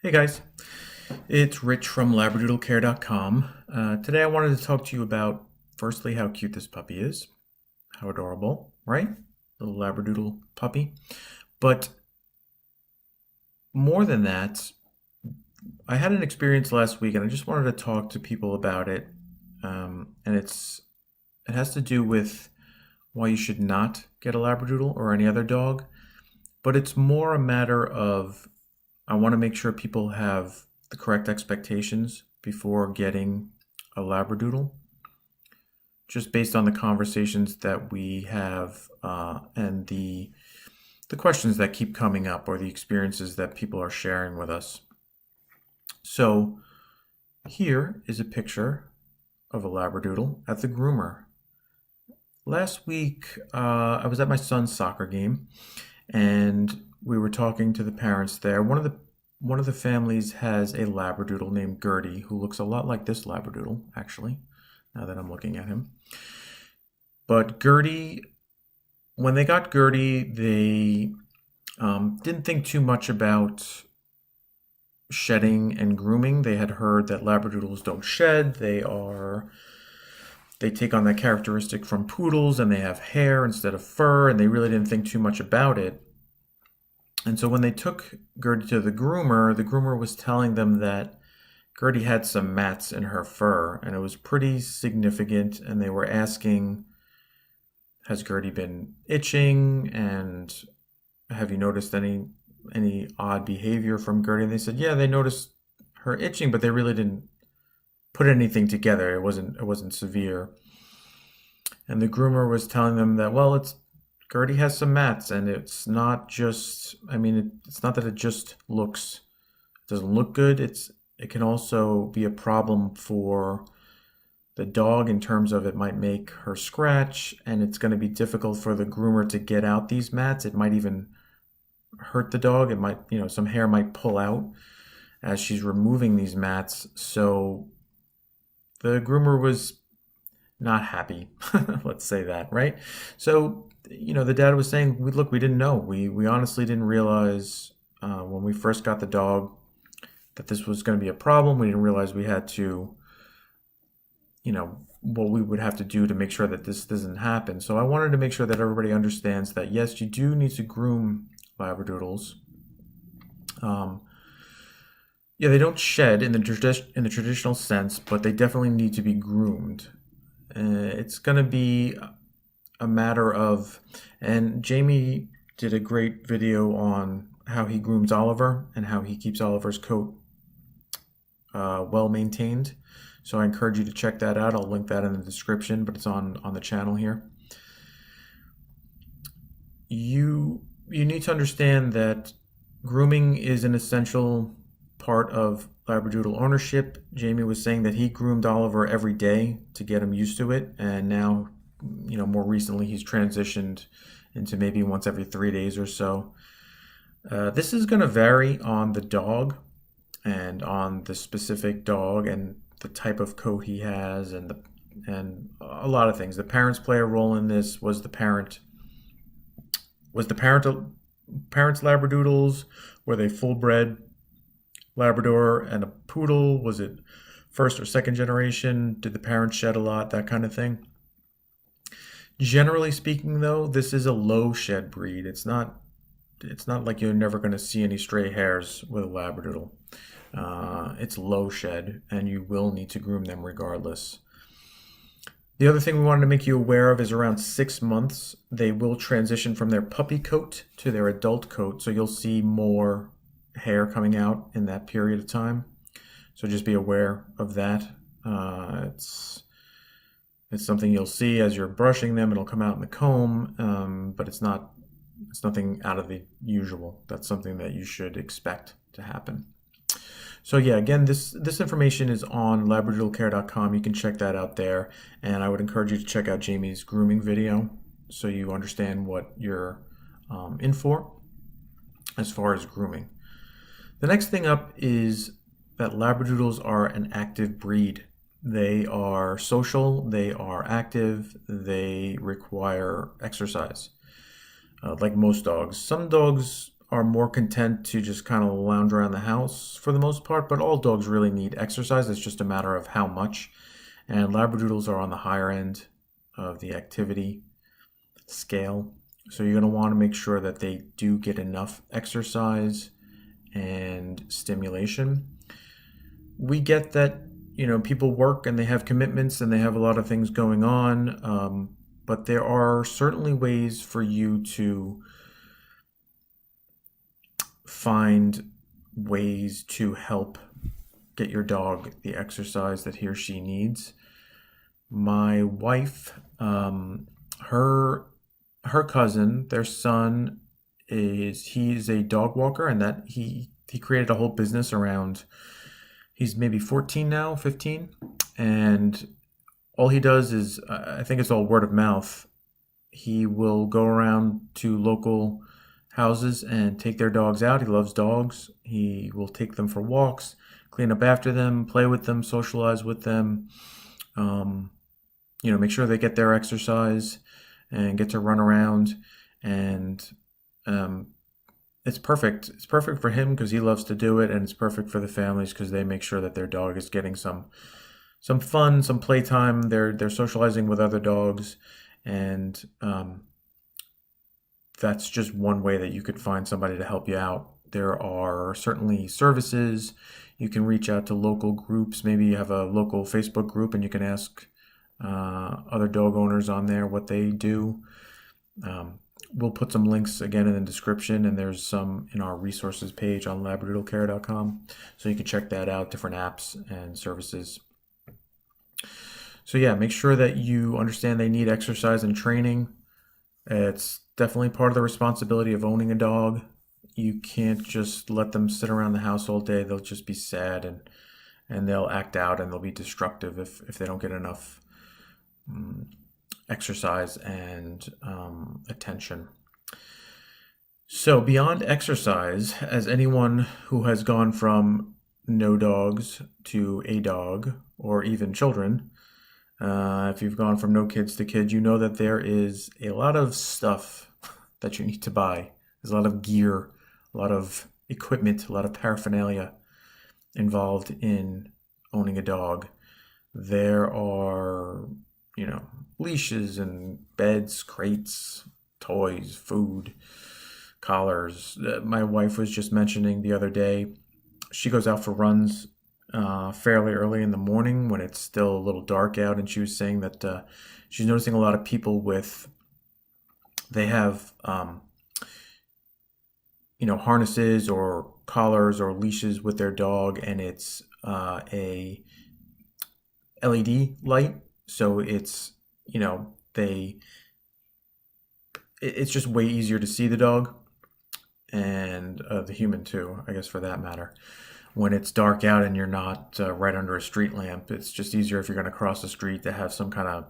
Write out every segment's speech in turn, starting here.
Hey guys, it's Rich from Labradoodlecare.com. Today I wanted to talk to you about, firstly, how cute this puppy is. How adorable, right? Little Labradoodle puppy. But more than that, I had an experience last week and I just wanted to talk to people about it. And it has to do with why you should not get a Labradoodle or any other dog. But it's more a matter of I want to make sure people have the correct expectations before getting a Labradoodle, just based on the conversations that we have and the questions that keep coming up or the experiences that people are sharing with us. So here is a picture of a Labradoodle at the groomer. Last week, I was at my son's soccer game, and we were talking to the parents there. One of the families has a Labradoodle named Gertie, who looks a lot like this Labradoodle, actually, now that I'm looking at him. But Gertie, when they got Gertie, they didn't think too much about shedding and grooming. They had heard that Labradoodles don't shed. They take on that characteristic from poodles and they have hair instead of fur, and they really didn't think too much about it. And so when they took Gertie to the groomer was telling them that Gertie had some mats in her fur, and it was pretty significant, and they were asking, has Gertie been itching, and have you noticed any odd behavior from Gertie? And they said, yeah, they noticed her itching, but they really didn't put anything together. It wasn't severe. And the groomer was telling them that, well, it's Gertie has some mats, and it's not just, it's not that it just doesn't look good. It can also be a problem for the dog in terms of it might make her scratch, and it's going to be difficult for the groomer to get out these mats. It might even hurt the dog. It might, some hair might pull out as she's removing these mats. So the groomer was not happy. Let's say that, right? So, the dad was saying, look, we didn't know. We honestly didn't realize when we first got the dog that this was going to be a problem. We didn't realize we had to, what we would have to do to make sure that this doesn't happen. So I wanted to make sure that everybody understands that, yes, you do need to groom Labradoodles. Yeah, they don't shed in the traditional sense, but they definitely need to be groomed. It's going to be a matter of, and Jamie did a great video on how he grooms Oliver and how he keeps Oliver's coat well maintained. So I encourage you to check that out. I'll link that in the description, but it's on the channel here. You need to understand that grooming is an essential part of Labradoodle ownership. Jamie was saying that he groomed Oliver every day to get him used to it, and now, more recently he's transitioned into maybe once every 3 days or so. This is going to vary on the dog and on the specific dog and the type of coat he has, and a lot of things. The parents play a role in this. Was the parents Labradoodles? Were they full-bred Labrador and a poodle? Was it first or second generation? Did the parents shed a lot? That kind of thing. Generally speaking, though, this is a low shed breed. It's not like you're never going to see any stray hairs with a Labradoodle. It's low shed, and you will need to groom them regardless. The other thing we wanted to make you aware of is around 6 months, they will transition from their puppy coat to their adult coat, so you'll see more hair coming out in that period of time. So just be aware of that. It's something you'll see as you're brushing them. It'll come out in the comb, but it's nothing out of the usual. That's something that you should expect to happen. So yeah, again, this information is on Labradoodlecare.com. You can check that out there, and I would encourage you to check out Jamie's grooming video so you understand what you're in for as far as grooming. The next thing up is that Labradoodles are an active breed. They are social, they are active, they require exercise, like most dogs. Some dogs are more content to just kind of lounge around the house for the most part, but all dogs really need exercise. It's just a matter of how much. And Labradoodles are on the higher end of the activity scale. So you're going to want to make sure that they do get enough exercise and stimulation. We get that, people work and they have commitments and they have a lot of things going on, but there are certainly ways for you to find ways to help get your dog the exercise that he or she needs. My wife, her cousin, their son he's a dog walker, and that he created a whole business around. He's maybe 14 now, 15, and all he does is, I think it's all word of mouth. He will go around to local houses and take their dogs out. He loves dogs. He will take them for walks, clean up after them, play with them, socialize with them. Make sure they get their exercise and get to run around. And it's perfect. It's perfect for him because he loves to do it, and it's perfect for the families because they make sure that their dog is getting some fun, some playtime. They're socializing with other dogs, and that's just one way that you could find somebody to help you out. There are certainly services. You can reach out to local groups. Maybe you have a local Facebook group and you can ask other dog owners on there what they do. We'll put some links again in the description, and there's some in our resources page on labradoodlecare.com, so you can check that out, different apps and services. So yeah, make sure that you understand they need exercise and training. It's definitely part of the responsibility of owning a dog. You can't just let them sit around the house all day. They'll just be sad, and they'll act out, and they'll be destructive if they don't get enough exercise and attention. So beyond exercise, as anyone who has gone from no dogs to a dog, or even children, if you've gone from no kids to kids, you know that there is a lot of stuff that you need to buy. There's a lot of gear, a lot of equipment, a lot of paraphernalia involved in owning a dog. There are, leashes and beds, crates, toys, food, collars. My wife was just mentioning the other day, she goes out for runs fairly early in the morning when it's still a little dark out, and she was saying that she's noticing a lot of people they have harnesses or collars or leashes with their dog, and it's a LED light, so it's it's just way easier to see the dog, and the human too, I guess, for that matter. When it's dark out and you're not right under a street lamp, it's just easier if you're going to cross the street to have some kind of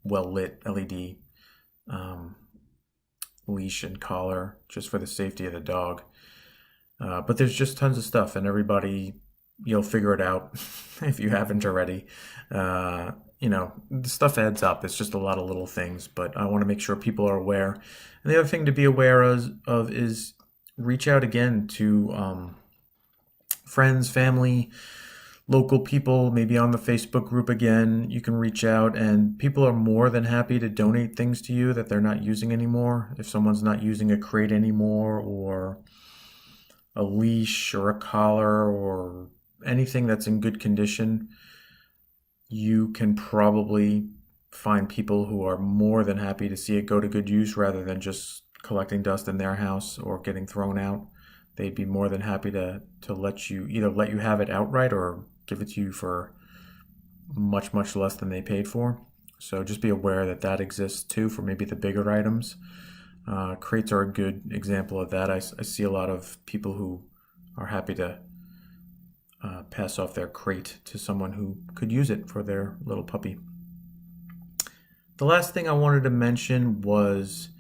well-lit LED leash and collar just for the safety of the dog. But there's just tons of stuff, and you'll figure it out if you haven't already. The stuff adds up. It's just a lot of little things, but I want to make sure people are aware. And the other thing to be aware of is reach out again to friends, family, local people, maybe on the Facebook group again. You can reach out, and people are more than happy to donate things to you that they're not using anymore. If someone's not using a crate anymore, or a leash, or a collar, or anything that's in good condition, you can probably find people who are more than happy to see it go to good use rather than just collecting dust in their house or getting thrown out. They'd be more than happy to let you have it outright or give it to you for much, much less than they paid for. So just be aware that exists too for maybe the bigger items. Crates are a good example of that. I see a lot of people who are happy to pass off their crate to someone who could use it for their little puppy. The last thing I wanted to mention was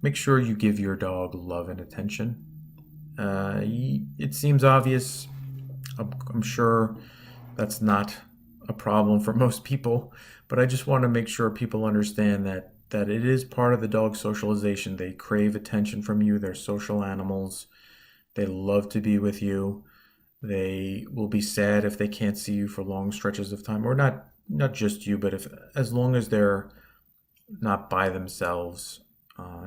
make sure you give your dog love and attention. It seems obvious. I'm sure that's not a problem for most people, but I just want to make sure people understand that that it is part of the dog socialization. They crave attention from you. They're social animals. They love to be with you. They will be sad if they can't see you for long stretches of time, or not just you, but if as long as they're not by themselves.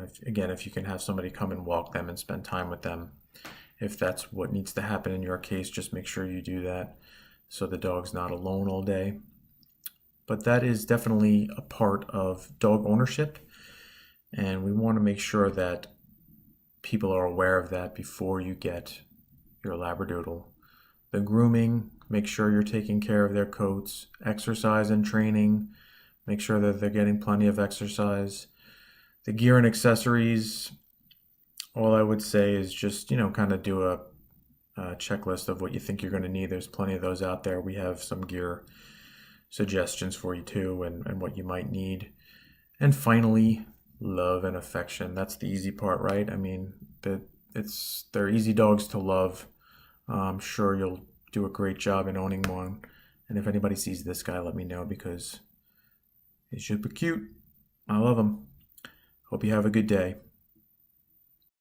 If you can have somebody come and walk them and spend time with them, if that's what needs to happen in your case, just make sure you do that so the dog's not alone all day. But that is definitely a part of dog ownership, and we want to make sure that people are aware of that before you get your Labradoodle. The grooming, make sure you're taking care of their coats. Exercise and training, make sure that they're getting plenty of exercise. The gear and accessories, all I would say is just, kind of do a checklist of what you think you're going to need. There's plenty of those out there. We have some gear suggestions for you too, and what you might need. And finally, love and affection. That's the easy part, right? I mean, they're easy dogs to love. I'm sure you'll do a great job in owning one. And if anybody sees this guy, let me know, because he's super cute. I love him. Hope you have a good day.